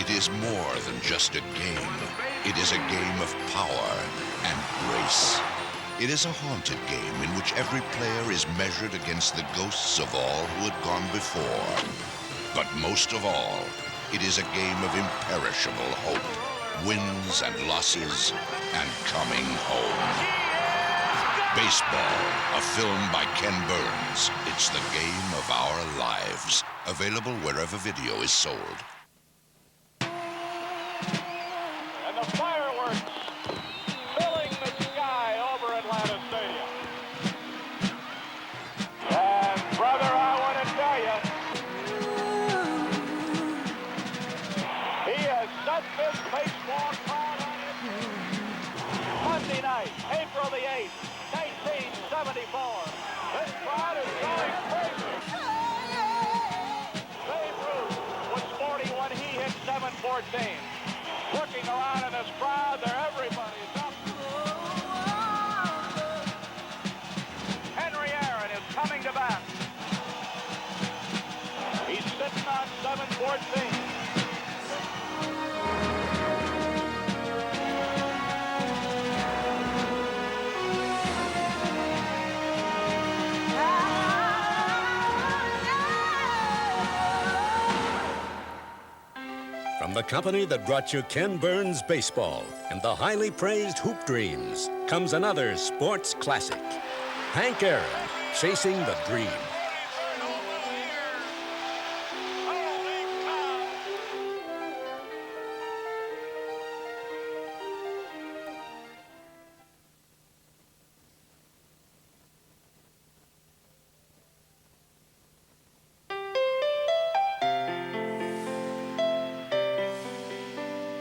It is more than just a game. It is a game of power and grace. It is a haunted game in which every player is measured against the ghosts of all who had gone before. But most of all, it is a game of imperishable hope, wins and losses, and coming home. Baseball, a film by Ken Burns. It's the game of our lives. Available wherever video is sold. And the fireworks filling the sky over Atlanta Stadium. And brother, I want to tell you, he has set this baseball crowd on it. Monday night, April the 8th, 1974. This crowd is going crazy. Babe Ruth was 40 when he hit 714. Looking around in this crowd, everybody's up. Henry Aaron is coming to bat. He's sitting on 714. From the company that brought you Ken Burns Baseball and the highly praised Hoop Dreams comes another sports classic. Hank Aaron, Chasing the Dream.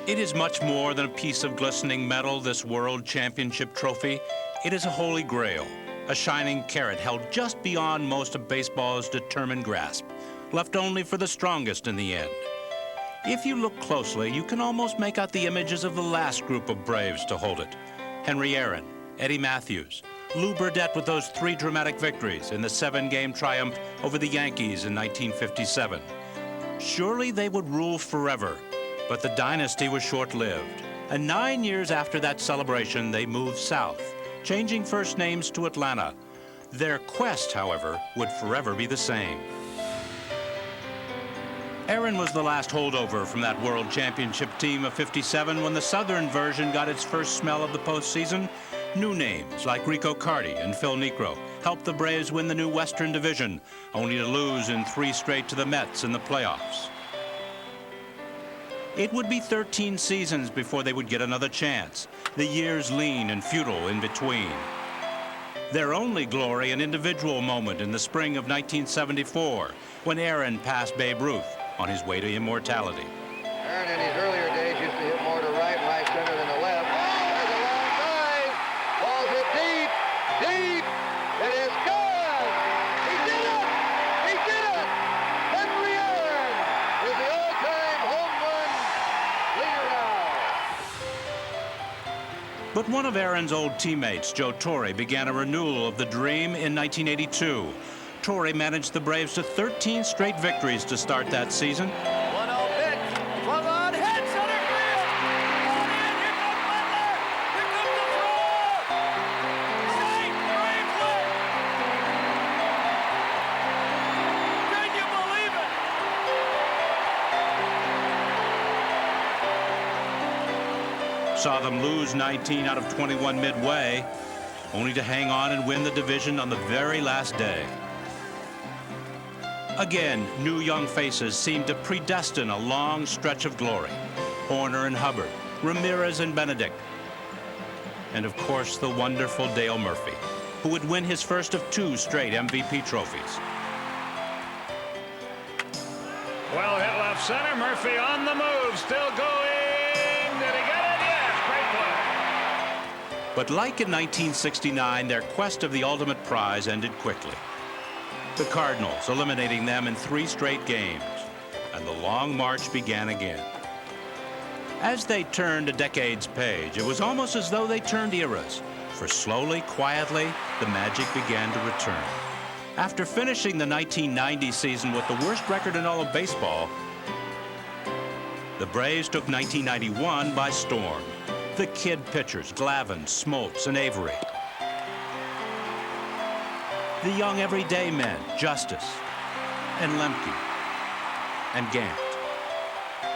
It is much more than a piece of glistening metal, this World Championship trophy. It is a holy grail, a shining carrot held just beyond most of baseball's determined grasp, left only for the strongest in the end. If you look closely, you can almost make out the images of the last group of Braves to hold it. Henry Aaron, Eddie Matthews, Lou Burdett with those 3 dramatic victories in the 7-game triumph over the Yankees in 1957. Surely they would rule forever. But the dynasty was short-lived, and 9 years after that celebration, they moved south, changing first names to Atlanta. Their quest, however, would forever be the same. Aaron was the last holdover from that World Championship team of '57 when the Southern version got its first smell of the postseason. New names like Rico Carty and Phil Niekro helped the Braves win the new Western Division, only to lose in 3 straight to the Mets in the playoffs. It would be 13 seasons before they would get another chance, the years lean and futile in between. Their only glory an individual moment in the spring of 1974, when Aaron passed Babe Ruth on his way to immortality. Aaron in his earlier days used to hit more to right center than the left. There's a long drive. Balls it deep, deep. It is good. He did it. He did it. Henry Aaron is the all-time home run leader now. But one of Aaron's old teammates, Joe Torre, began a renewal of the dream in 1982. Torre managed the Braves to 13 straight victories to start that season. 1-0 pitch. Swung on, hit, center field. Going in, here comes Butler. Here comes the throw. Safe, Braves win. Can you believe it? Saw them lose 19 out of 21 midway, only to hang on and win the division on the very last day. Again, new young faces seemed to predestine a long stretch of glory. Horner and Hubbard, Ramirez and Benedict, and of course the wonderful Dale Murphy, who would win his first of 2 straight MVP trophies. Well hit left center. Murphy on the move. Still going. Did he get it? Yes. Great play. But like in 1969, their quest of the ultimate prize ended quickly. The Cardinals eliminating them in 3 straight games, and the long march began again. As they turned a decade's page, it was almost as though they turned eras, for slowly, quietly, the magic began to return. After finishing the 1990 season with the worst record in all of baseball, The Braves took 1991 by storm. The kid pitchers, Glavine, Smoltz, and Avery. The young everyday men, Justice, and Lemke, and Gant.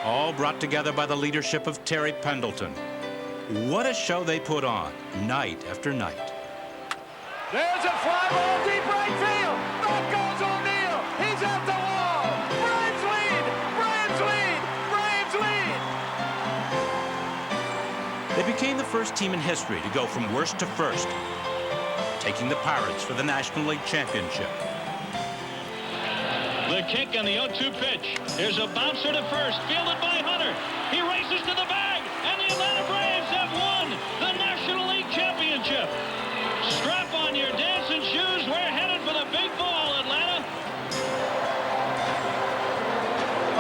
All brought together by the leadership of Terry Pendleton. What a show they put on, night after night. There's a fly ball deep right field. Back goes O'Neill. He's at the wall. Braves lead. Braves lead. Braves lead. They became the first team in history to go from worst to first, taking the Pirates for the National League Championship. The kick and the 0-2 pitch. There's a bouncer to first, fielded by Hunter. He races to the bag, and the Atlanta Braves have won the National League Championship. Strap on your dancing shoes. We're headed for the big ball, Atlanta.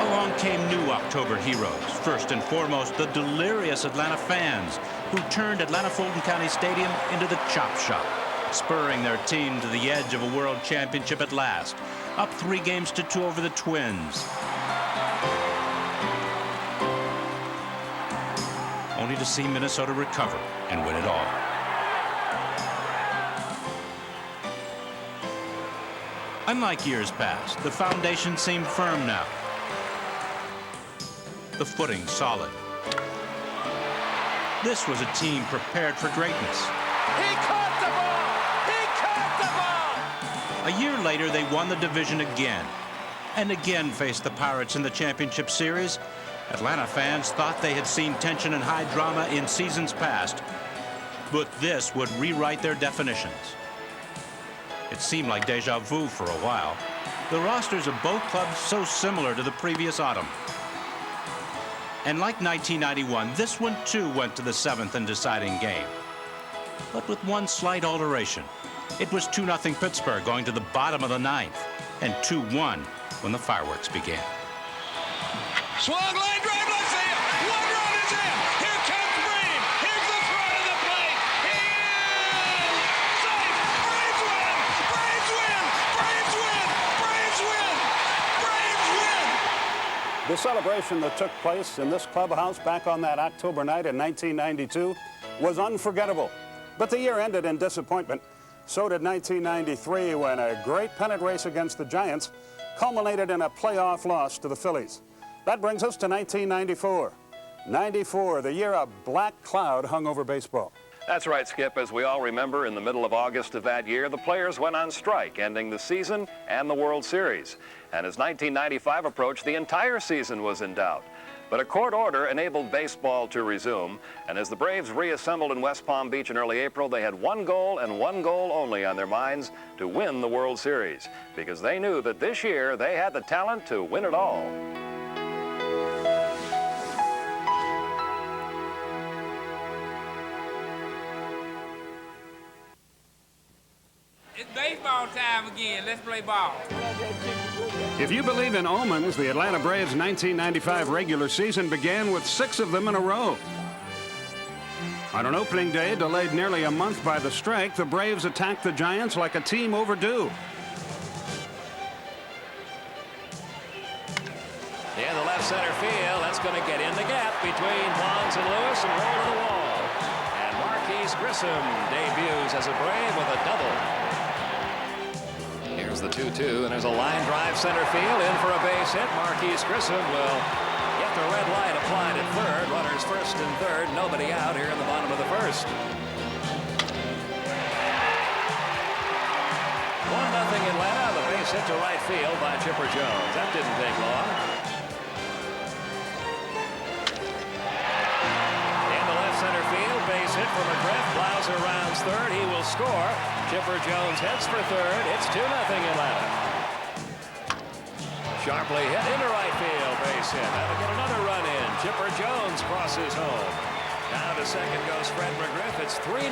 Along came new October heroes. First and foremost, the delirious Atlanta fans who turned Atlanta Fulton County Stadium into the chop shop, spurring their team to the edge of a world championship at last, up 3-2 over the Twins. Only to see Minnesota recover and win it all. Unlike years past, the foundation seemed firm now. The footing solid. This was a team prepared for greatness. He caught the ball. He caught the ball. A year later, they won the division again, and again faced the Pirates in the championship series. Atlanta fans thought they had seen tension and high drama in seasons past, but this would rewrite their definitions. It seemed like deja vu for a while. The rosters of both clubs so similar to the previous autumn. And like 1991, this one too went to the 7th and deciding game. But with one slight alteration. It was 2-0 Pittsburgh going to the bottom of the 9th, and 2-1 when the fireworks began. Swung line drive left field. One run is in. Here comes Breen. Here's the throw to the plate. He is safe. Braves win. Braves win. Braves win. Braves win. Braves win. The celebration that took place in this clubhouse back on that October night in 1992 was unforgettable. But the year ended in disappointment. So did 1993 when a great pennant race against the Giants culminated in a playoff loss to the Phillies. That brings us to 1994. 94, the year a black cloud hung over baseball. That's right, Skip. As we all remember, in the middle of August of that year, the players went on strike, ending the season and the World Series. And as 1995 approached, the entire season was in doubt. But a court order enabled baseball to resume, and as the Braves reassembled in West Palm Beach in early April, they had one goal and one goal only on their minds: to win the World Series, because they knew that this year they had the talent to win it all. It's baseball time again. Let's play ball. If you believe in omens, the Atlanta Braves' 1995 regular season began with 6 of them in a row. On an opening day delayed nearly a month by the strike, the Braves attacked the Giants like a team overdue. In the left center field, that's going to get in the gap between Bonds and Lewis and roll to the wall. And Marquis Grissom debuts as a Brave with a double. Here's the 2-2, and there's a line drive center field in for a base hit. Marquis Grissom will get the red light applied at third. Runners first and third, nobody out here in the bottom of the first. 1-0 Atlanta. The base hit to right field by Chipper Jones. That didn't take long. In the left center field, base hit for McGriff. Blauser rounds third. He will score. Chipper Jones heads for third. It's 2-0 Atlanta. Sharply hit into right field, base hit. That'll get another run in. Chipper Jones crosses home. Now to second goes Fred McGriff. It's 3-0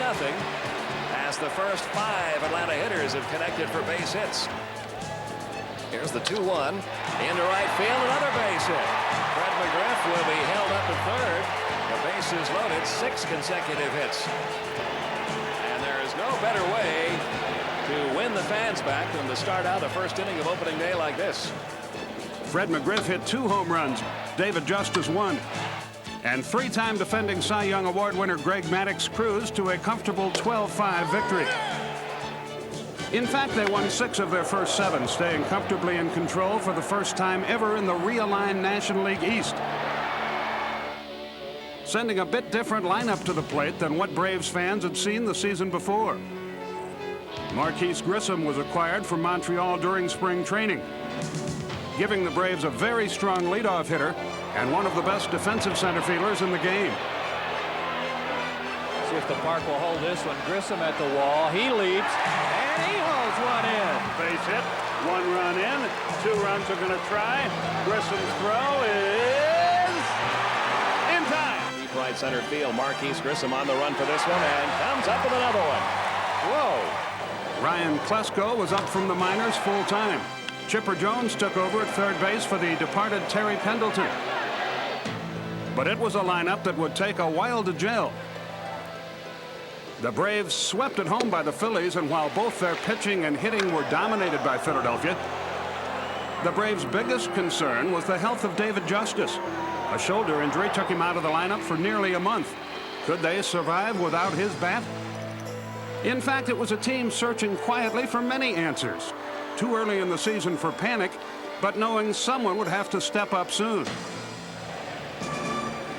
as the first 5 Atlanta hitters have connected for base hits. Here's the 2-1 into right field. Another base hit. Fred McGriff will be held up at third. The bases loaded. 6 consecutive hits. No better way to win the fans back than to start out the first inning of opening day like this. Fred McGriff hit 2 home runs. David Justice 1. And 3-time defending Cy Young Award winner Greg Maddux cruised to a comfortable 12-5 victory. In fact, they won 6 of their first 7, staying comfortably in control for the first time ever in the realigned National League East. Sending a bit different lineup to the plate than what Braves fans had seen the season before. Marquis Grissom was acquired from Montreal during spring training, giving the Braves a very strong leadoff hitter and one of the best defensive center fielders in the game. See if the park will hold this one. Grissom at the wall. He leaps, and he holds one in. Base hit, 1 run in, 2 runs are going to try. Grissom's throw is in time. Deep right center field. Marquis Grissom on the run for this one and comes up with another one. Whoa. Ryan Klesko was up from the minors full time. Chipper Jones took over at third base for the departed Terry Pendleton. But it was a lineup that would take a while to gel. The Braves swept at home by the Phillies, and while both their pitching and hitting were dominated by Philadelphia, the Braves' biggest concern was the health of David Justice. A shoulder injury took him out of the lineup for nearly a month. Could they survive without his bat? In fact, it was a team searching quietly for many answers. Too early in the season for panic, but knowing someone would have to step up soon.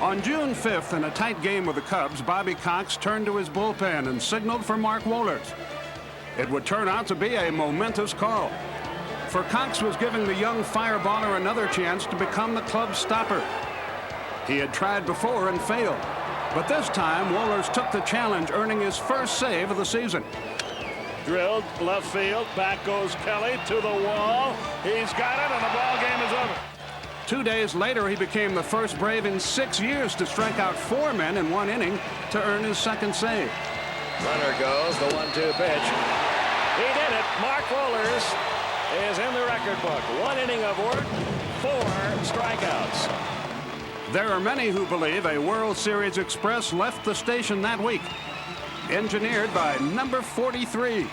On June 5th, in a tight game with the Cubs, Bobby Cox turned to his bullpen and signaled for Mark Wohlers. It would turn out to be a momentous call, for Cox was giving the young fireballer another chance to become the club's stopper. He had tried before and failed, but this time Wohlers took the challenge, earning his first save of the season. Drilled left field, back goes Kelly to the wall. He's got it, and the ball game is over. 2 days later, he became the first Brave in 6 years to strike out 4 men in 1 inning to earn his second save. Runner goes, the 1-2 pitch. He did it. Mark Wohlers is in the record book. 1 inning of work, 4 strikeouts. There are many who believe a World Series Express left the station that week, engineered by number 43.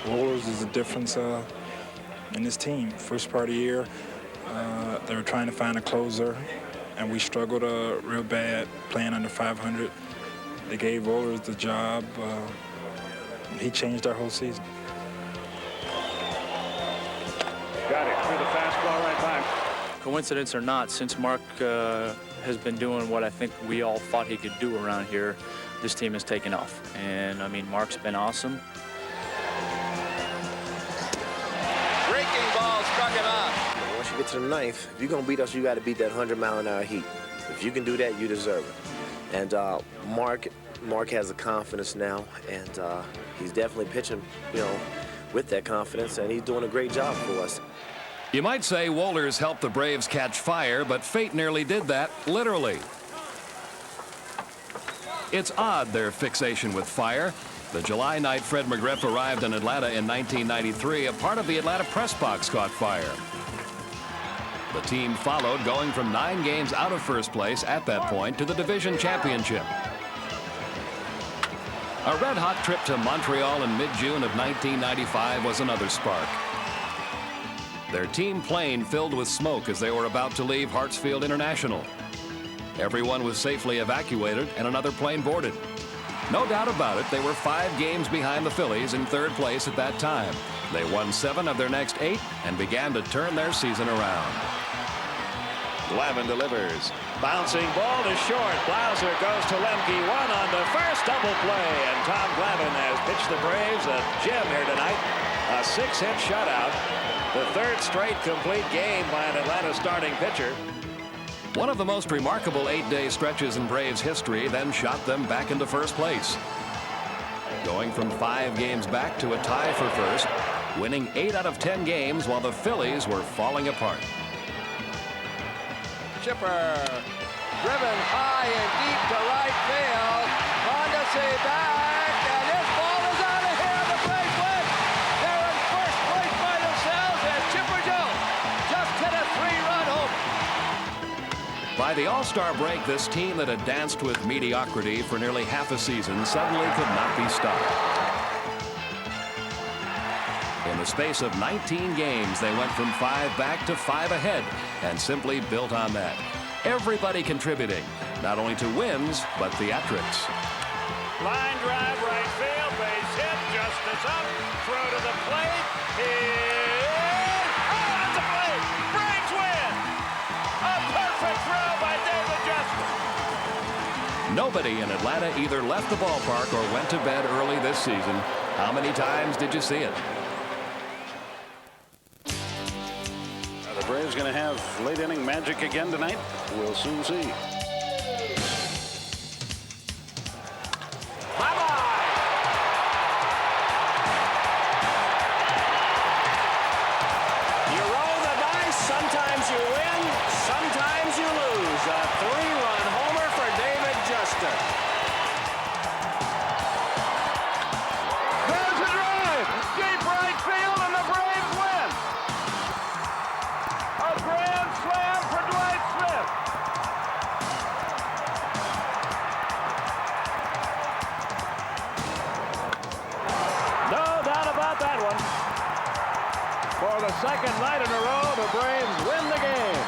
Wohlers is a difference in this team. First part of the year, they were trying to find a closer, and we struggled real bad playing under 500. They gave Wohlers the job. He changed our whole season. Got it through the fastball right by. Coincidence or not, since Mark has been doing what I think we all thought he could do around here, this team has taken off. And, I mean, Mark's been awesome. Breaking ball struck him out. Once you get to the 9th, if you're going to beat us, you got to beat that 100-mile-an-hour heat. If you can do that, you deserve it. And Mark has the confidence now, and he's definitely pitching, with that confidence, and he's doing a great job for us. You might say Wohlers helped the Braves catch fire, but fate nearly did that, literally. It's odd, their fixation with fire. The July night Fred McGriff arrived in Atlanta in 1993, a part of the Atlanta press box caught fire. The team followed, going from 9 games out of first place at that point to the division championship. A red-hot trip to Montreal in mid-June of 1995 was another spark. Their team plane filled with smoke as they were about to leave Hartsfield International. Everyone was safely evacuated and another plane boarded. No doubt about it, they were 5 games behind the Phillies in 3rd place at that time. They won 7 of their next 8 and began to turn their season around. Glavine delivers. Bouncing ball to short. Blauser goes to Lemke. 1 on the first, double play. And Tom Glavine has pitched the Braves a gem here tonight. A 6-hit shutout. The 3rd straight complete game by an Atlanta starting pitcher. One of the most remarkable 8-day stretches in Braves history then shot them back into first place. Going from 5 games back to a tie for first, winning 8 out of 10 games while the Phillies were falling apart. Chipper driven high and deep to right field. Mondesi back, and this ball is out of here. The Braves win. They're in first place by themselves, and Chipper Jones just hit a 3-run home. By the All-Star break, this team that had danced with mediocrity for nearly half a season suddenly could not be stopped. In the the space of 19 games, they went from 5 back to 5 ahead and simply built on that. Everybody contributing, not only to wins, but theatrics. Line drive, right field, base hit, Justice up, throw to the plate, hit, oh, that's a play, Braves win! A perfect throw by David Justice. Nobody in Atlanta either left the ballpark or went to bed early this season. How many times did you see it? Are the Braves going to have late inning magic again tonight? We'll soon see. Sometimes you win, sometimes you lose. A 3-run homer for David Justice. There's a drive, deep right field, and the Braves win. A grand slam for Dwight Smith. No doubt about that one. For the second night in a row, the Braves win the game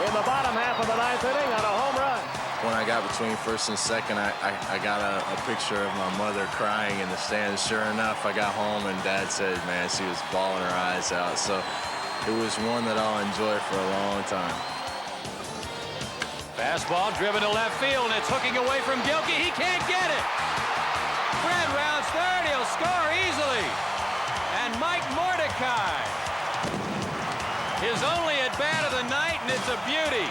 in the bottom half of the 9th inning on a home run. When I got between first and second, I got a picture of my mother crying in the stands. Sure enough, I got home and Dad said, man, she was bawling her eyes out. So it was one that I'll enjoy for a long time. Fastball driven to left field, and it's hooking away from Gilkey. He can't get it. Fred rounds third. He'll score easily. And Mike Mordecai, his only at-bat of the night, and it's a beauty.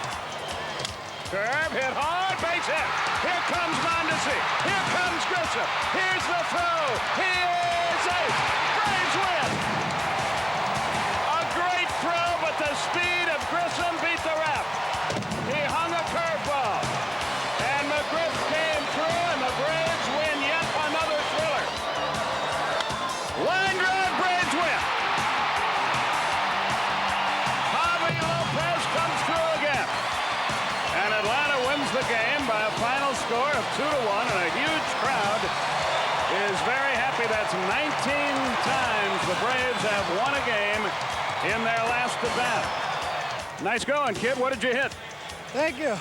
Curve hit hard, base hit. Here comes Mondesi. Here comes Grissom. Here's the throw. He is safe. Braves win. A great throw, but the speed of Grissom beat the ref. He hung a curveball. And McGriff came through, and the Braves win yet another thriller. Line drive, Braves win. Javier López comes through again. And Atlanta wins the game by a final score of 2-1, and a huge crowd is very happy. That's 19 times the Braves have won a game in their last at-bat. Nice going, kid. What did you hit? Thank you.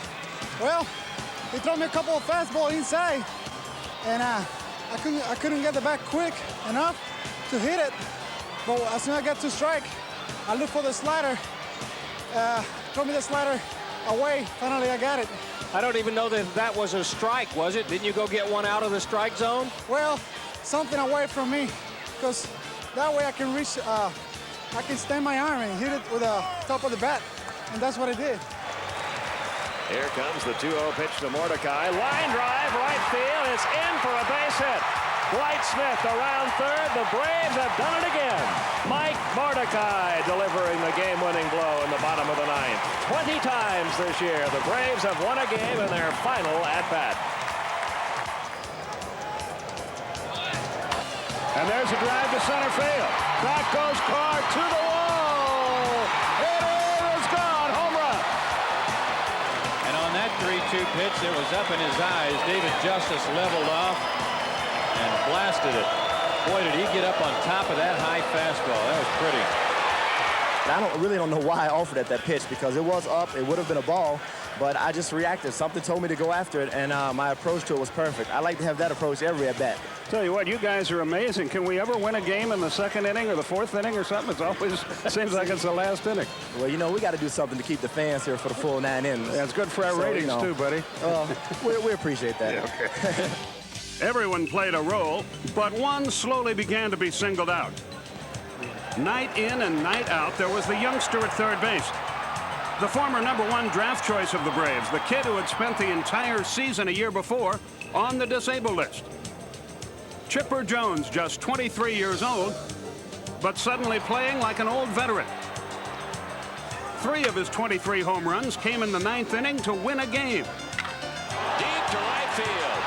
Well, he threw me a couple of fastballs inside, and I couldn't get the bat quick enough to hit it. But as soon as I got to strike, I looked for the slider. Throw me the slider away. Finally, I got it. I don't even know that that was a strike, was it? Didn't you go get one out of the strike zone? Well, something away from me, because that way I can reach, I can stand my arm and hit it with the top of the bat, and that's what I did. Here comes the 2-0 pitch to Mordecai. Line drive, right field. It's in for a base hit. Dwight Smith around third. The Braves have done it again. Mike Mordecai delivering the game-winning blow in the bottom of the 9th. 20 times this year, the Braves have won a game in their final at-bat. And there's a drive to center field. Back goes Carr to the wall. It is gone. Home run. And on that 3-2 pitch that was up in his eyes, David Justice leveled off and blasted it. Boy, did he get up on top of that high fastball. That was pretty. I really don't know why I offered at that pitch, because it was up. It would have been a ball, but I just reacted. Something told me to go after it, and my approach to it was perfect. I like to have that approach every at-bat. Tell you what, you guys are amazing. Can we ever win a game in the 2nd inning or the 4th inning or something? It's always seems like it's the last inning. Well, you know, we got to do something to keep the fans here for the full 9 innings. That's good for our ratings, too, buddy. We appreciate that. Yeah, okay. Everyone played a role, but one slowly began to be singled out. Night in and night out, there was the youngster at third base. The former #1 draft choice of the Braves, the kid who had spent the entire season a year before on the disabled list. Chipper Jones, just 23 years old, but suddenly playing like an old veteran. 3 of his 23 home runs came in the 9th inning to win a game. Deep to right field.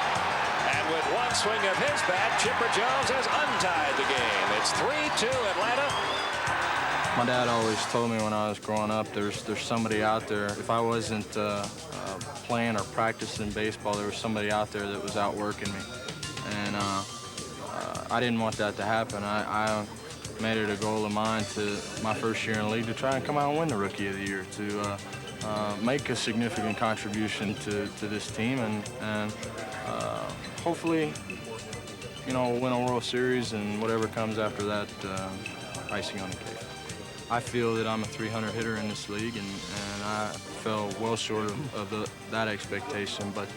And with one swing of his bat, Chipper Jones has untied the game. It's 3-2 Atlanta. My dad always told me when I was growing up, there's somebody out there. If I wasn't playing or practicing baseball, there was somebody out there that was outworking me. And I didn't want that to happen. I made it a goal of mine to my first year in the league to try and come out and win the Rookie of the Year, to make a significant contribution to this team, and hopefully, you know, win a World Series and whatever comes after that, icing on the cake. I feel that I'm a 300 hitter in this league, and I fell well short of that expectation, but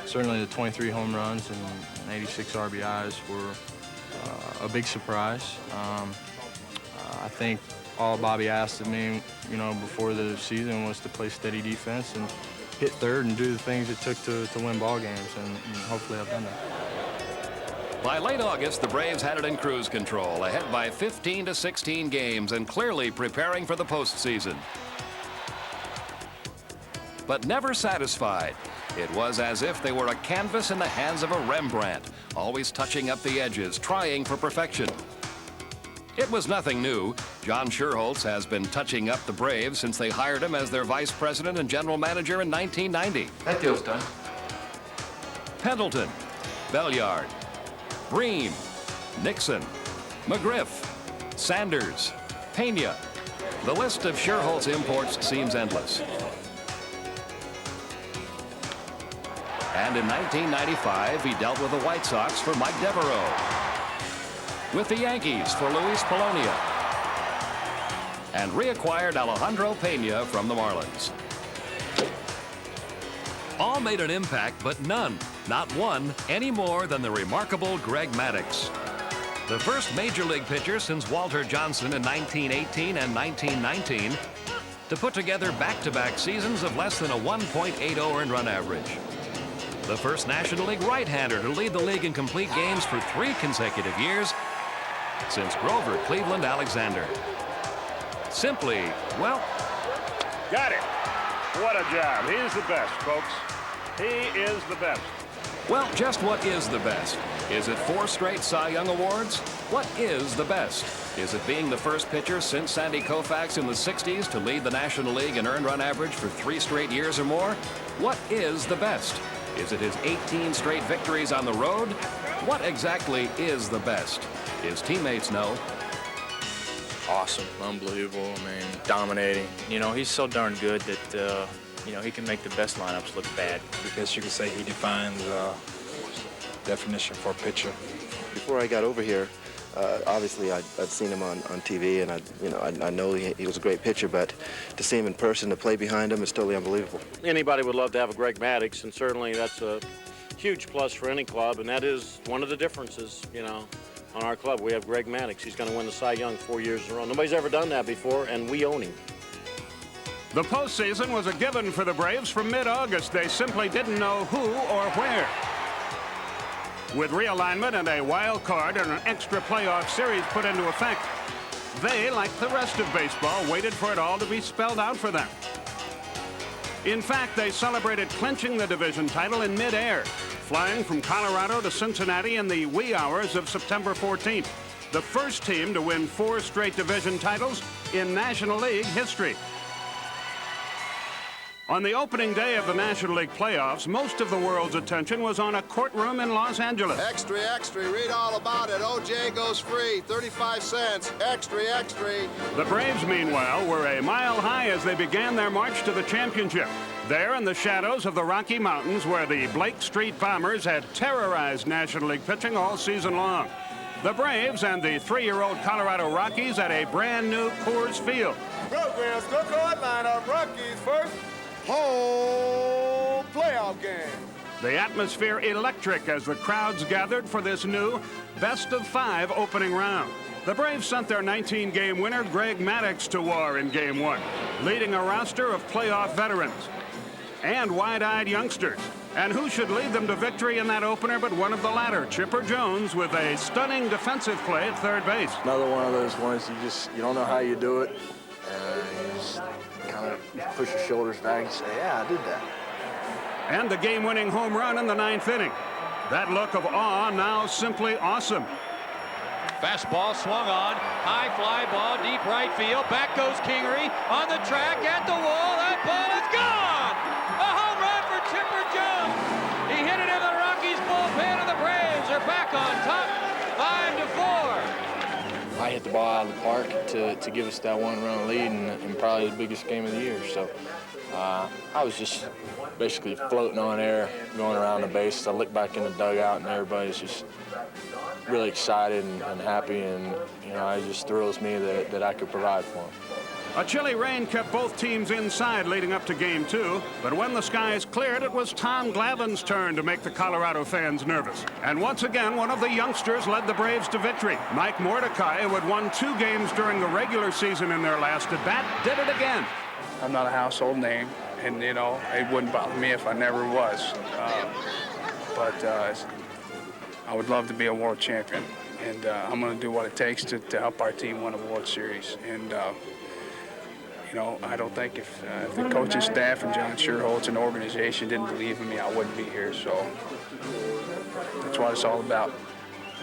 certainly the 23 home runs and 86 RBIs were a big surprise. I think all Bobby asked of me, you know, before the season was to play steady defense and hit third and do the things it took to win ball games, and hopefully I've done that. By late August, the Braves had it in cruise control, ahead by 15 to 16 games and clearly preparing for the postseason. But never satisfied. It was as if they were a canvas in the hands of a Rembrandt, always touching up the edges, trying for perfection. It was nothing new. John Schuerholz has been touching up the Braves since they hired him as their vice president and general manager in 1990. That deal's done. Pendleton, Belliard, Bream, Nixon, McGriff, Sanders, Pena. The list of Schuerholz imports seems endless. And in 1995, he dealt with the White Sox for Mike Devereaux, with the Yankees for Luis Polonia, and reacquired Alejandro Pena from the Marlins. All made an impact, but none, not one, any more than the remarkable Greg Maddux. The first major league pitcher since Walter Johnson in 1918 and 1919 to put together back-to-back seasons of less than a 1.80 earned run average. The first National League right-hander to lead the league in complete games for 3 consecutive years since Grover Cleveland Alexander. Simply, well... Got it. What a job. He's the best, folks. He is the best. Well, just what is the best? Is it 4 straight Cy Young Awards? What is the best? Is it being the first pitcher since Sandy Koufax in the 60s to lead the National League in earned run average for 3 straight years or more? What is the best? Is it his 18 straight victories on the road? What exactly is the best? His teammates know. Awesome, unbelievable, I mean, dominating. You know, he's so darn good that, you know, he can make the best lineups look bad. I guess you could say he defines definition for a pitcher. Before I got over here, obviously I'd seen him on TV, and I know he was a great pitcher, but to see him in person, to play behind him, is totally unbelievable. Anybody would love to have a Greg Maddux, and certainly that's a huge plus for any club, and that is one of the differences, you know, on our club. We have Greg Maddux. He's going to win the Cy Young 4 years in a row. Nobody's ever done that before, and we own him. The postseason was a given for the Braves from mid-August. They simply didn't know who or where. With realignment and a wild card and an extra playoff series put into effect, they, like the rest of baseball, waited for it all to be spelled out for them. In fact, they celebrated clinching the division title in mid-air, flying from Colorado to Cincinnati in the wee hours of September 14th. The first team to win 4 straight division titles in National League history. On the opening day of the National League playoffs, most of the world's attention was on a courtroom in Los Angeles. Extra, extra, read all about it. OJ goes free, 35 cents. Extra, extra. The Braves, meanwhile, were a mile high as they began their march to the championship. There in the shadows of the Rocky Mountains, where the Blake Street Bombers had terrorized National League pitching all season long. The Braves and the 3-year-old Colorado Rockies at a brand new Coors Field. Programs, scorecard lineup, Rockies first. Home playoff game. The atmosphere electric as the crowds gathered for this new best-of-5 opening round. The Braves sent their 19-game winner, Greg Maddux, to war in Game 1, leading a roster of playoff veterans and wide-eyed youngsters. And who should lead them to victory in that opener but one of the latter, Chipper Jones, with a stunning defensive play at third base. Another one of those ones you don't know how you do it, and you just kind of push your shoulders back and say, yeah, I did that. And the game-winning home run in the 9th inning. That look of awe now simply awesome. Fastball swung on, high fly ball, deep right field. Back goes Kingery on the track at the wall. That ball is gone. A home run for Chipper Jones. He hit it in the Rockies bullpen, and the Braves are back on top, 5-4. I I hit the ball out of the park to give us that 1-run lead and probably the biggest game of the year. So I was just basically floating on air, going around the bases. I looked back in the dugout, and everybody's just really excited and happy, and you know, it just thrills me that I could provide for them. A chilly rain kept both teams inside leading up to Game 2, but when the skies cleared, it was Tom Glavine's turn to make the Colorado fans nervous. And once again, one of the youngsters led the Braves to victory. Mike Mordecai, who had won 2 games during the regular season in their last at-bat, did it again. I'm not a household name, and, you know, it wouldn't bother me if I never was. But I would love to be a world champion, and I'm going to do what it takes to help our team win a World Series. And you know, I don't think if the coaching staff and John Schuerholz and the organization didn't believe in me, I wouldn't be here. So that's what it's all about.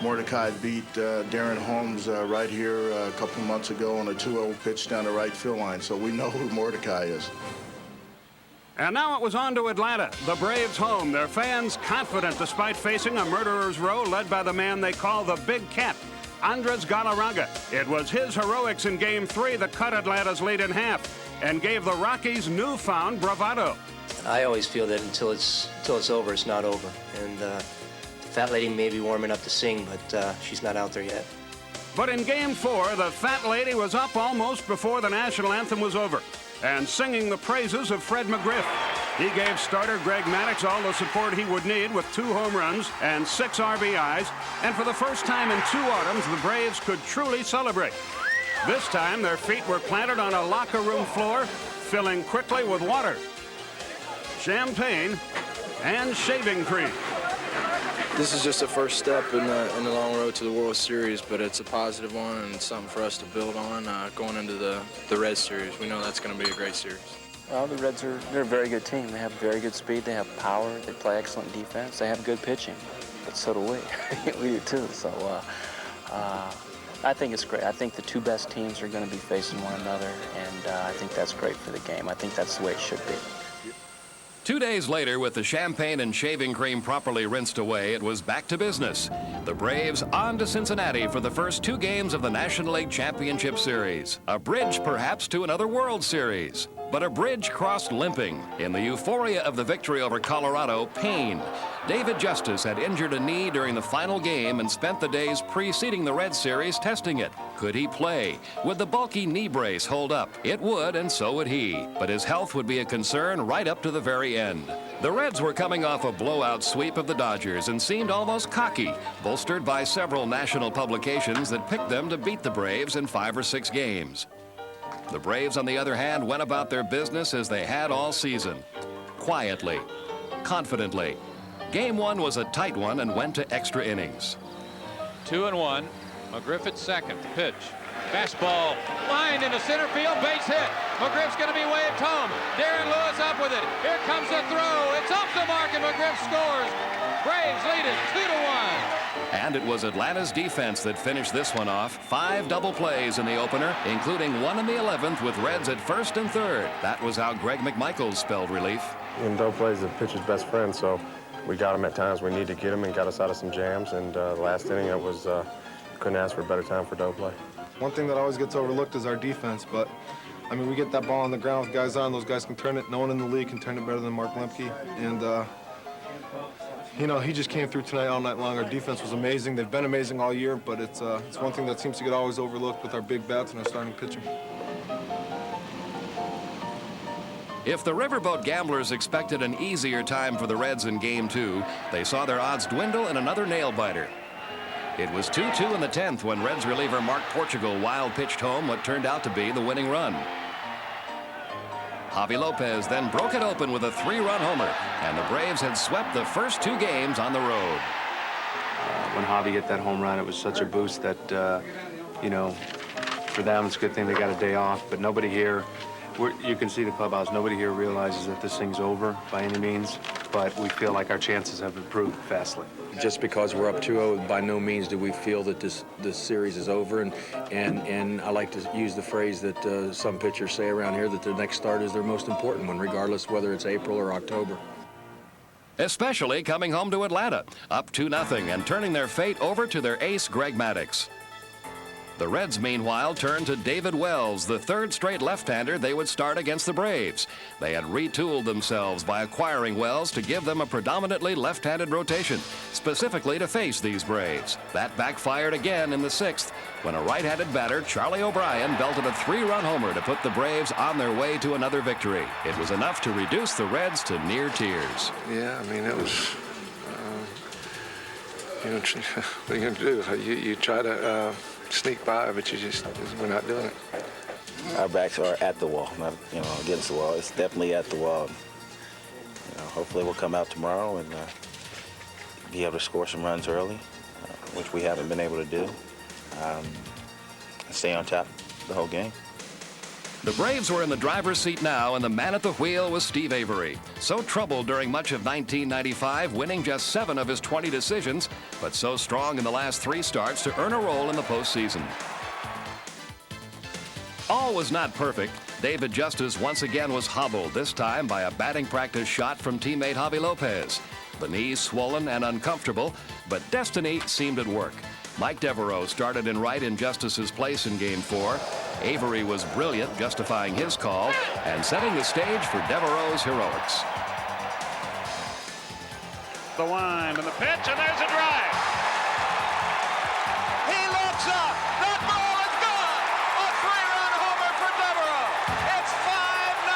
Mordecai beat Darren Holmes right here a couple months ago on a 2-0 pitch down the right field line, so we know who Mordecai is. And now it was on to Atlanta, the Braves home, their fans confident despite facing a murderer's row led by the man they call the Big Cat, Andres Galarraga. It was his heroics in Game 3 that cut Atlanta's lead in half and gave the Rockies newfound bravado. I always feel that until it's over, it's not over. And the fat lady may be warming up to sing, but she's not out there yet. But in Game 4, the fat lady was up almost before the national anthem was over and singing the praises of Fred McGriff. He gave starter Greg Maddux all the support he would need with 2 home runs and 6 RBIs, and for the first time in 2 autumns, the Braves could truly celebrate. This time, their feet were planted on a locker room floor, filling quickly with water, champagne, and shaving cream. This is just a first step in the long road to the World Series, but it's a positive one and something for us to build on going into the Reds series. We know that's going to be a great series. Well, the Reds they're a very good team. They have very good speed. They have power. They play excellent defense. They have good pitching, but so do we. We do too. So I think it's great. I think the 2 best teams are going to be facing one another, and I think that's great for the game. I think that's the way it should be. 2 days later, with the champagne and shaving cream properly rinsed away, it was back to business. The Braves on to Cincinnati for the first 2 games of the National League Championship Series. A bridge, perhaps, to another World Series. But a bridge crossed limping. In the euphoria of the victory over Colorado, pain. David Justice had injured a knee during the final game and spent the days preceding the Red Series testing it. Could he play? Would the bulky knee brace hold up? It would, and so would he. But his health would be a concern right up to the very end. The Reds were coming off a blowout sweep of the Dodgers and seemed almost cocky, bolstered by several national publications that picked them to beat the Braves in 5 or 6 games. The Braves, on the other hand, went about their business as they had all season. Quietly, confidently. Game 1 was a tight one and went to extra innings. 2-1. McGriff at second. Pitch. Fastball. Lined into center field. Base hit. McGriff's going to be way at home. Darren Lewis up with it. Here comes the throw. It's off the mark and McGriff scores. Braves lead it 2-1. And it was Atlanta's defense that finished this one off. 5 double plays in the opener, including 1 in the 11th with Reds at first and third. That was how Greg McMichaels spelled relief. And double play is the pitcher's best friend, so we got him at times we need to get him and got us out of some jams. And the last inning, it was couldn't ask for a better time for double play. One thing that always gets overlooked is our defense, but I mean, we get that ball on the ground with guys on, those guys can turn it. No one in the league can turn it better than Mark Lemke. And you know, he just came through tonight all night long. Our defense was amazing. They've been amazing all year, but it's one thing that seems to get always overlooked with our big bats and our starting pitching. If the Riverboat Gamblers expected an easier time for the Reds in Game 2, they saw their odds dwindle in another nail-biter. It was 2-2 in the 10th when Reds reliever Mark Portugal wild pitched home what turned out to be the winning run. Javi López then broke it open with a 3-run homer, and the Braves had swept the first 2 games on the road. When Javi hit that home run, it was such a boost that, you know, for them, it's a good thing they got a day off, but nobody here, you can see the clubhouse, nobody here realizes that this thing's over by any means, but we feel like our chances have improved vastly. Just because we're up 2-0, by no means do we feel that this series is over. And I like to use the phrase that some pitchers say around here, that their next start is their most important one, regardless whether it's April or October. Especially coming home to Atlanta, up 2-0 and turning their fate over to their ace, Greg Maddux. The Reds, meanwhile, turned to David Wells, the third straight left-hander they would start against the Braves. They had retooled themselves by acquiring Wells to give them a predominantly left-handed rotation, specifically to face these Braves. That backfired again in the 6th when a right-handed batter, Charlie O'Brien, belted a 3-run homer to put the Braves on their way to another victory. It was enough to reduce the Reds to near tears. Yeah, I mean, it was, you know, what are you going to do? You try to sneak by, but we're not doing it. Our backs are at the wall, not, you know, against the wall. It's definitely at the wall. You know, hopefully we'll come out tomorrow and be able to score some runs early, which we haven't been able to do. Stay on top the whole game. The Braves were in the driver's seat now, and the man at the wheel was Steve Avery. So troubled during much of 1995, winning just 7 of his 20 decisions, but so strong in the last 3 starts to earn a role in the postseason. All was not perfect. David Justice once again was hobbled, this time by a batting practice shot from teammate Javier López. The knees swollen and uncomfortable, but destiny seemed at work. Mike Devereaux started in right in Justice's place in Game 4. Avery was brilliant, justifying his call and setting the stage for Devereaux's heroics. The wind and the pitch, and there's a drive. He looks up. That ball is gone. A 3-run homer for Devereaux. It's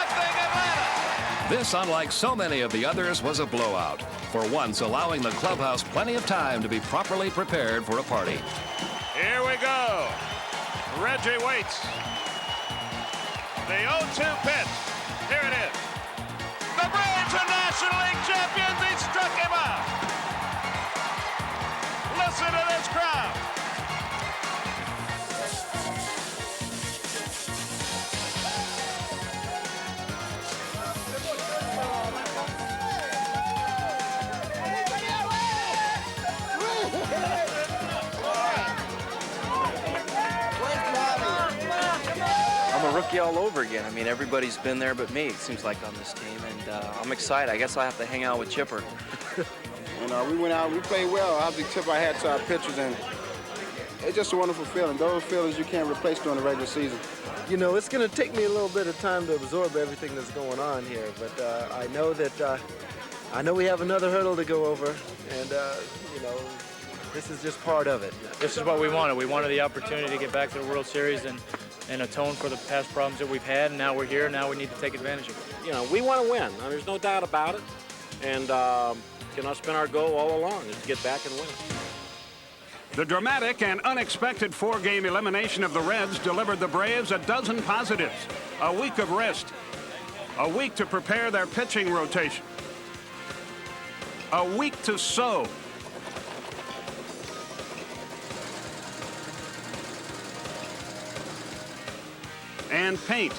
5-0 Atlanta. This, unlike so many of the others, was a blowout, for once allowing the clubhouse plenty of time to be properly prepared for a party. Here we go. Reggie waits. The 0-2 pitch. Here it is. The Braves are National League champions. He struck him out. Listen to this crowd. I'm a rookie all over again. I mean, everybody's been there but me, it seems like, on this team, and I'm excited. I guess I'll have to hang out with Chipper. And we went out, we played well. Obviously, tip our hat to our pitchers, and it's just a wonderful feeling. Those feelings you can't replace during the regular season. You know, it's going to take me a little bit of time to absorb everything that's going on here, but I know that I know we have another hurdle to go over, and you know, this is just part of it. This is what we wanted. We wanted the opportunity to get back to the World Series and atone for the past problems that we've had, and now we're here. Now we need to take advantage of it. You know, we want to win. There's no doubt about it. And, you know, it's been our goal all along is to get back and win. The dramatic and unexpected 4-game elimination of the Reds delivered the Braves a dozen positives. A week of rest. A week to prepare their pitching rotation. A week to sow. And paint.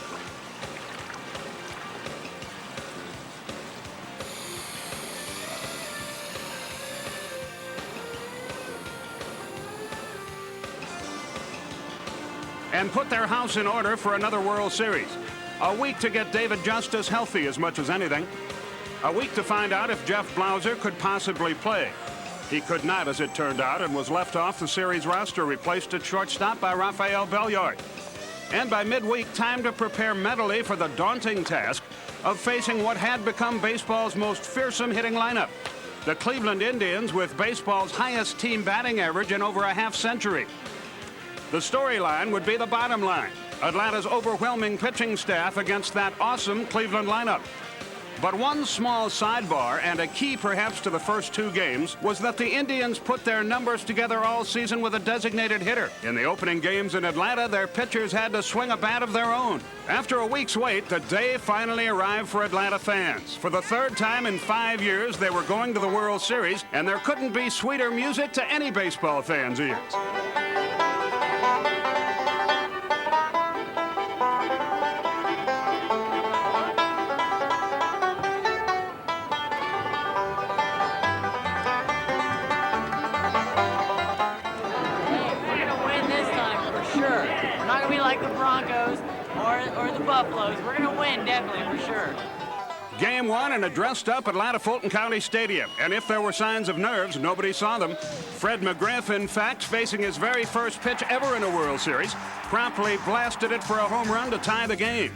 And put their house in order for another World Series. A week to get David Justice healthy as much as anything. A week to find out if Jeff Blauser could possibly play. He could not, as it turned out, and was left off the series roster, replaced at shortstop by Rafael Belliard. And by midweek, time to prepare mentally for the daunting task of facing what had become baseball's most fearsome hitting lineup. The Cleveland Indians, with baseball's highest team batting average in over a half-century. The storyline would be the bottom line, Atlanta's overwhelming pitching staff against that awesome Cleveland lineup. But one small sidebar, and a key perhaps to the first 2 games, was that the Indians put their numbers together all season with a designated hitter. In the opening games in Atlanta, their pitchers had to swing a bat of their own. After a week's wait, the day finally arrived for Atlanta fans. For the 3rd time in 5 years, they were going to the World Series, and there couldn't be sweeter music to any baseball fans' ears. Like the Broncos or the Buffaloes. We're going to win, definitely, for sure. Game 1 in a dressed-up Atlanta Fulton County Stadium. And if there were signs of nerves, nobody saw them. Fred McGriff, in fact, facing his very first pitch ever in a World Series, promptly blasted it for a home run to tie the game.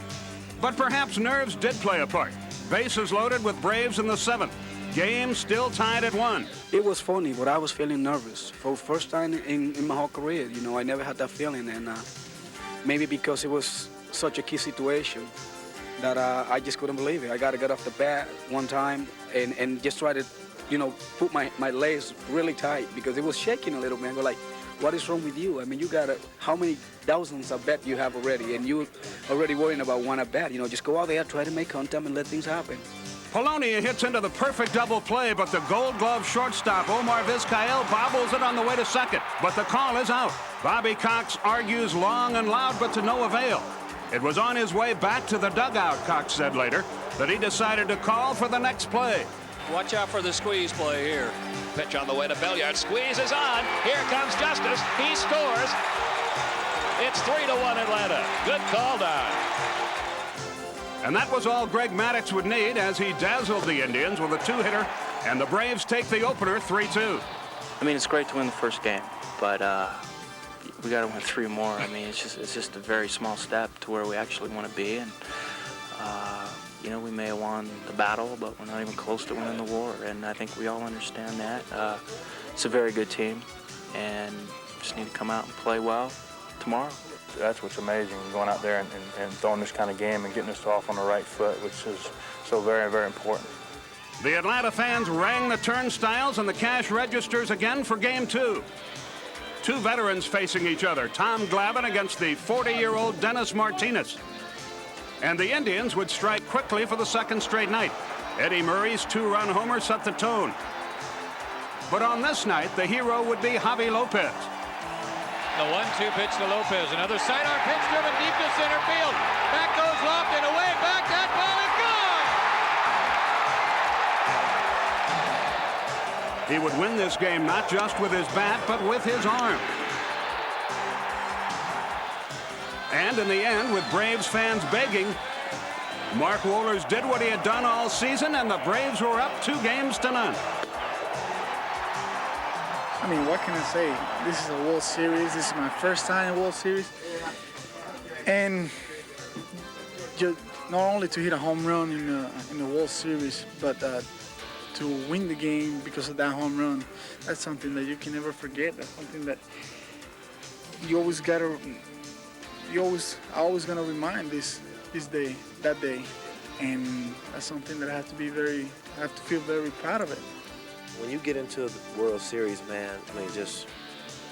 But perhaps nerves did play a part. Bases loaded with Braves in the 7th. Game still tied at 1. It was funny, but I was feeling nervous. For the first time in my whole career, you know, I never had that feeling. And maybe because it was such a key situation that I just couldn't believe it. I got to get off the bat one time and just try to, you know, put my legs really tight because it was shaking a little bit. I go like, what is wrong with you? I mean, you got how many thousands of bet you have already, and you already worrying about one at bat. You know, just go out there, try to make contact, and let things happen. Polonia hits into the perfect double play, but the Gold Glove shortstop, Omar Vizcael, bobbles it on the way to second. But the call is out. Bobby Cox argues long and loud, but to no avail. It was on his way back to the dugout, Cox said later, that he decided to call for the next play. Watch out for the squeeze play here. Pitch on the way to Belliard. Squeeze is on. Here comes Justice. He scores. It's 3-1 Atlanta. Good call down. And that was all Greg Maddux would need as he dazzled the Indians with a 2-hitter, and the Braves take the opener 3-2. I mean, it's great to win the first game, but we got to win 3 more. I mean, it's just a very small step to where we actually want to be. And you know, we may have won the battle, but we're not even close to winning the war. And I think we all understand that. It's a very good team, and just need to come out and play well tomorrow. That's what's amazing, going out there and throwing this kind of game and getting us off on the right foot, which is so very, very important. The Atlanta fans rang the turnstiles and the cash registers again for Game 2. 2 veterans facing each other, Tom Glavine against the 40-year-old Dennis Martinez. And the Indians would strike quickly for the second straight night. Eddie Murray's 2-run homer set the tone. But on this night, the hero would be Javier López. The 1-2 pitch to López. Another sidearm pitch driven deep to center field. Back goes Lofton, away, back, that ball is gone! He would win this game not just with his bat, but with his arm. And in the end, with Braves fans begging, Mark Wohlers did what he had done all season, and the Braves were up 2-0. I mean, what can I say? This is a World Series. This is my first time in World Series. And just not only to hit a home run in the World Series, but to win the game because of that home run, that's something that you can never forget. That's something that you always gotta, always gonna remind this day, that day. And that's something that I have to feel very proud of it. When you get into the World Series, man, I mean, just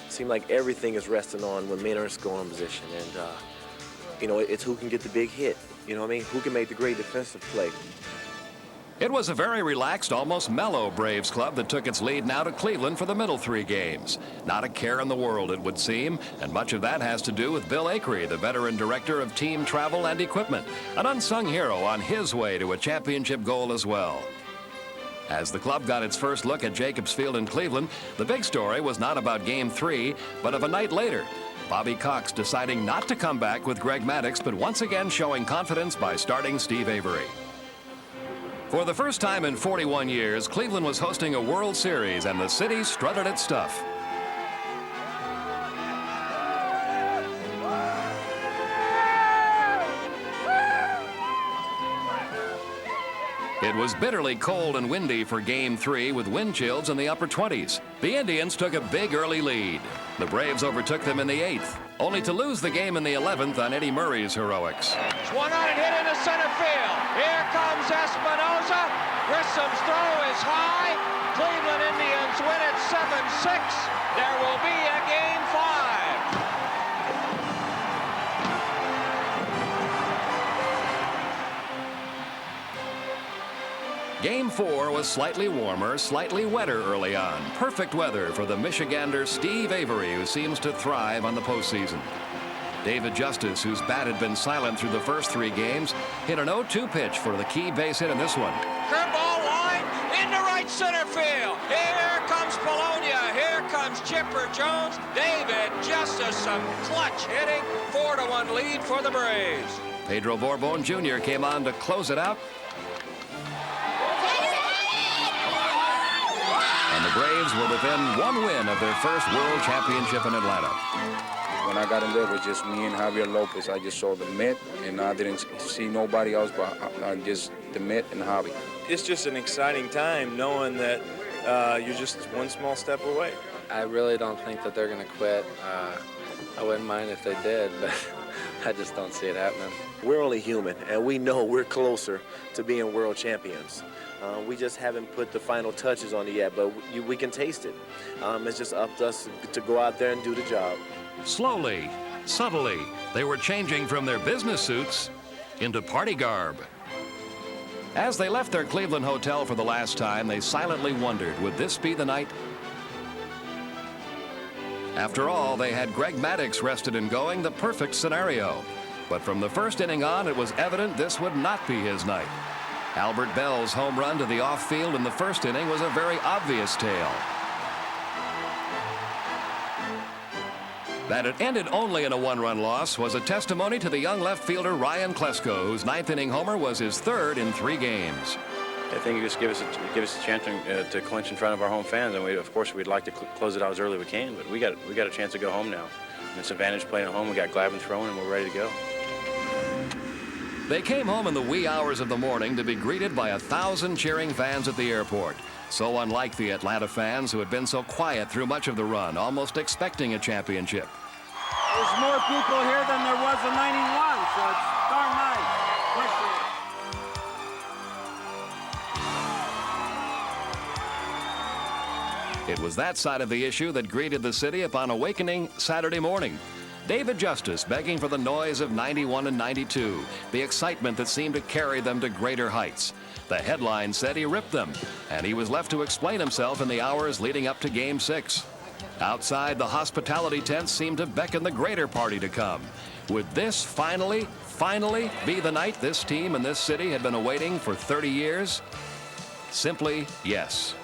seems like everything is resting on when men are in scoring position. And, you know, it's who can get the big hit. You know what I mean? Who can make the great defensive play. It was a very relaxed, almost mellow Braves club that took its lead now to Cleveland for the middle 3 games. Not a care in the world, it would seem, and much of that has to do with Bill Acree, the veteran director of team travel and equipment, an unsung hero on his way to a championship goal as well. As the club got its first look at Jacobs Field in Cleveland, the big story was not about Game 3, but of a night later. Bobby Cox deciding not to come back with Greg Maddux, but once again showing confidence by starting Steve Avery. For the first time in 41 years, Cleveland was hosting a World Series, and the city strutted its stuff. It was bitterly cold and windy for Game 3 with wind chills in the upper 20s. The Indians took a big early lead. The Braves overtook them in the 8th, only to lose the game in the 11th on Eddie Murray's heroics. Swung on and hit into center field. Here comes Espinosa. Grissom's throw is high. Cleveland Indians win it 7-6. There will be a Game 5. Game 4 was slightly warmer, slightly wetter early on. Perfect weather for the Michigander Steve Avery, who seems to thrive on the postseason. David Justice, whose bat had been silent through the first 3 games, hit an 0-2 pitch for the key base hit in this one. Curveball line into right center field. Here comes Polonia. Here comes Chipper Jones. David Justice, some clutch hitting. 4-1 lead for the Braves. Pedro Borbon Jr. came on to close it out. and the Braves were within one win of their first World Championship in Atlanta. When I got in there, it was just me and Javier López. I just saw the mitt, and I didn't see nobody else but just the mitt and Javi. It's just an exciting time knowing that you're just one small step away. I really don't think that they're going to quit. I wouldn't mind if they did, but I just don't see it happening. We're only human, and we know we're closer to being world champions. We just haven't put the final touches on it yet, but we can taste it. It's just up to us to go out there and do the job. Slowly, subtly, they were changing from their business suits into party garb. As they left their Cleveland hotel for the last time, they silently wondered, would this be the night? After all, they had Greg Maddux rested and going, the perfect scenario. But from the first inning on, it was evident this would not be his night. Albert Bell's home run to the off field in the first inning was a very obvious tale. That it ended only in a one-run loss was a testimony to the young left fielder Ryan Klesko, whose ninth-inning homer was his third in 3 games. I think it just give us a chance to clinch in front of our home fans, and of course we'd like to close it out as early as we can, but we got a chance to go home now. And it's advantage playing at home. We got Glavine throwing, and we're ready to go. They came home in the wee hours of the morning to be greeted by 1,000 cheering fans at the airport. So unlike the Atlanta fans who had been so quiet through much of the run, almost expecting a championship. There's more people here than there was in '91, so it's darn nice. It was that side of the issue that greeted the city upon awakening Saturday morning. David Justice begging for the noise of '91 and '92, the excitement that seemed to carry them to greater heights. The headline said he ripped them, and he was left to explain himself in the hours leading up to Game 6. Outside, the hospitality tents seemed to beckon the greater party to come. Would this finally be the night this team and this city had been awaiting for 30 years? Simply, yes.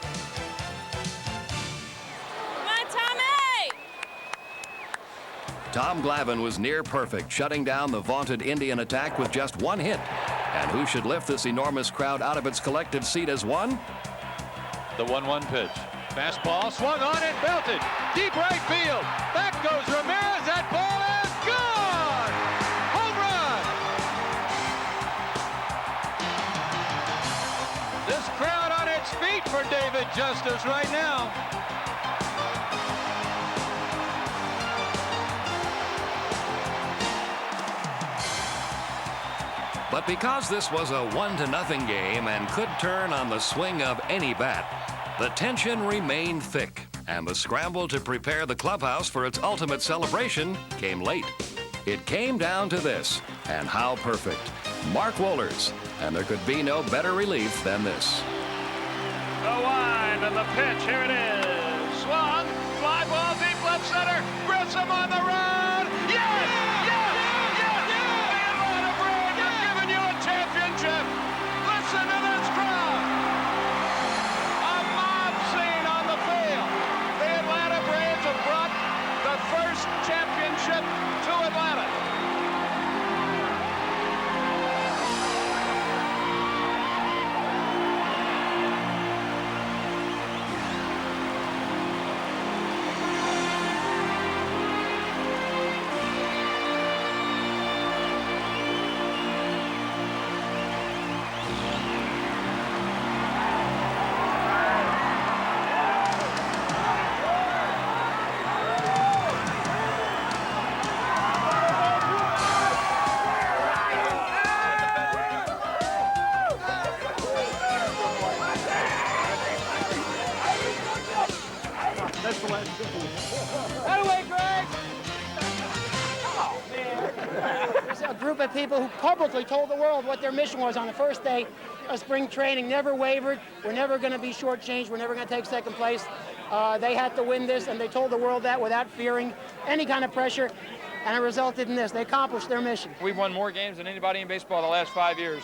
Tom Glavine was near perfect, shutting down the vaunted Indian attack with just 1 hit. And who should lift this enormous crowd out of its collective seat as one? The 1-1 pitch. Fastball swung on and belted. Deep right field. Back goes Ramirez. That ball is gone. Home run. This crowd on its feet for David Justice right now. But because this was a 1-0 game and could turn on the swing of any bat, the tension remained thick, and the scramble to prepare the clubhouse for its ultimate celebration came late. It came down to this, and how perfect. Mark Wohlers, and there could be no better relief than this. The wind and the pitch, here it is. Swung, fly ball deep left center. Grissom on the run. Yes! Listen to this crowd. A mob scene on the field. The Atlanta Braves have brought the first championship to Atlanta. That away, Greg! Oh, man. There's a group of people who publicly told the world what their mission was on the first day of spring training, never wavered. We're never going to be shortchanged. We're never going to take second place. They had to win this, and they told the world that without fearing any kind of pressure, and it resulted in this. They accomplished their mission. We've won more games than anybody in baseball the last 5 years,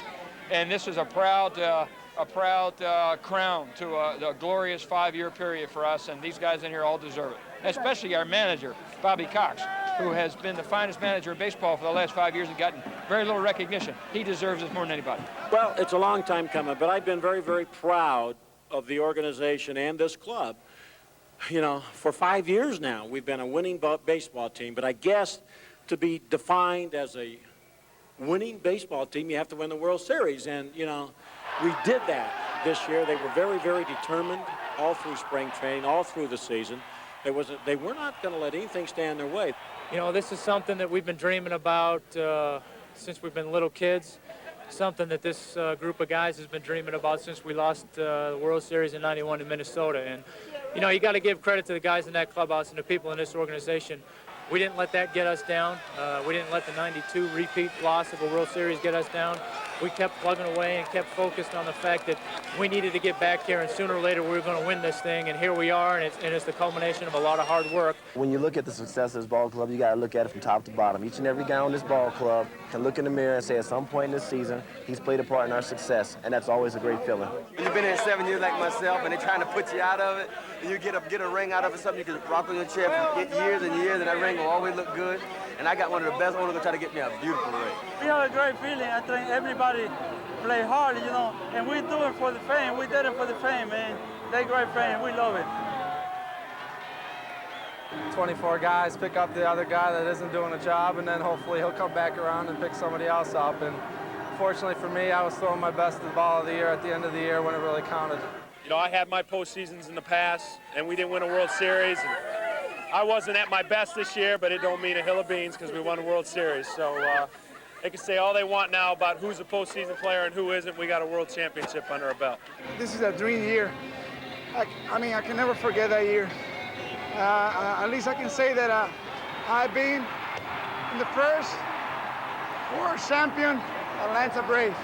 and this is a proud crown to a glorious 5-year period for us, and these guys in here all deserve it, especially our manager, Bobby Cox, who has been the finest manager in baseball for the last 5 years and gotten very little recognition. He deserves it more than anybody. Well, it's a long time coming, but I've been very, very proud of the organization and this club. You know, for 5 years now, we've been a winning baseball team, but I guess to be defined as a winning baseball team, you have to win the World Series, and, you know, we did that this year. They were very, very determined all through spring training, all through the season. They were not going to let anything stand in their way. You know, this is something that we've been dreaming about since we've been little kids, something that this group of guys has been dreaming about since we lost the World Series in '91 in Minnesota. And, you know, you got to give credit to the guys in that clubhouse and the people in this organization. We didn't let that get us down. We didn't let the '92 repeat loss of a World Series get us down. We kept plugging away and kept focused on the fact that we needed to get back here, and sooner or later we were going to win this thing, and here we are, and it's the culmination of a lot of hard work. When you look at the success of this ball club, you got to look at it from top to bottom. Each and every guy on this ball club can look in the mirror and say at some point in this season, he's played a part in our success, and that's always a great feeling. When you've been here 7 years like myself, and they're trying to put you out of it, and you get a ring out of it, something you can rock on your chair for years and years, and that ring will always look good. And I got one of the best owners going to try to get me a beautiful ring. We have a great feeling. I think everybody play hard, you know, and we do it for the fame. We did it for the fame, man. They're great fame. We love it. 24 guys pick up the other guy that isn't doing a job, and then hopefully he'll come back around and pick somebody else up. And fortunately for me, I was throwing my best at the ball of the year at the end of the year when it really counted. You know, I had my postseasons in the past, and we didn't win a World Series. And I wasn't at my best this year, but it don't mean a hill of beans because we won a World Series. So they can say all they want now about who's a postseason player and who isn't. We got a World Championship under our belt. This is a dream year. I mean, I can never forget that year. At least I can say that I've been in the first world champion Atlanta Braves.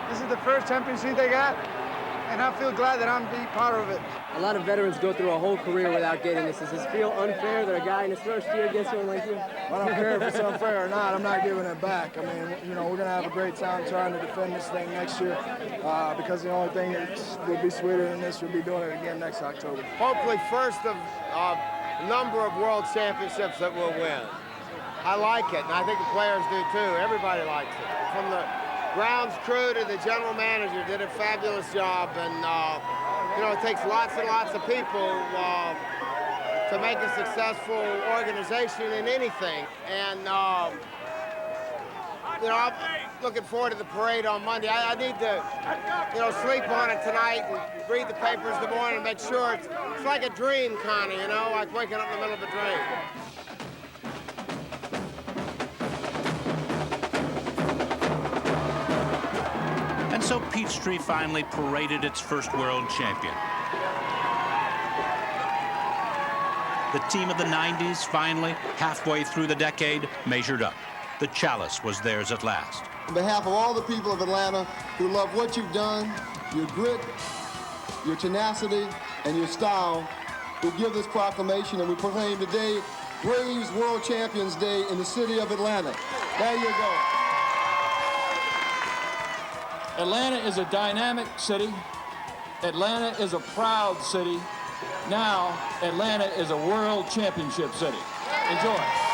This is the first championship they got, and I feel glad that I'm being part of it. A lot of veterans go through a whole career without getting this. Does this feel unfair that a guy in his first year gets one like you? I don't care if it's unfair or not. I'm not giving it back. I mean, you know, we're going to have a great time trying to defend this thing next year because the only thing that will be sweeter than this will be doing it again next October. Hopefully first of a number of world championships that we'll win. I like it, and I think the players do too. Everybody likes it. From the grounds crew to the general manager did a fabulous job, and you know, it takes lots and lots of people to make a successful organization in anything. And you know, I'm looking forward to the parade on Monday. I need to, you know, sleep on it tonight and read the papers in the morning and make sure it's like a dream, kind of, you know, like waking up in the middle of a dream. And so Peachtree finally paraded its first world champion. The team of the 90s finally, halfway through the decade, measured up. The chalice was theirs at last. On behalf of all the people of Atlanta who love what you've done, your grit, your tenacity, and your style, we give this proclamation and we proclaim today Braves World Champions Day in the city of Atlanta. There you go. Atlanta is a dynamic city. Atlanta is a proud city. Now, Atlanta is a world championship city. Enjoy.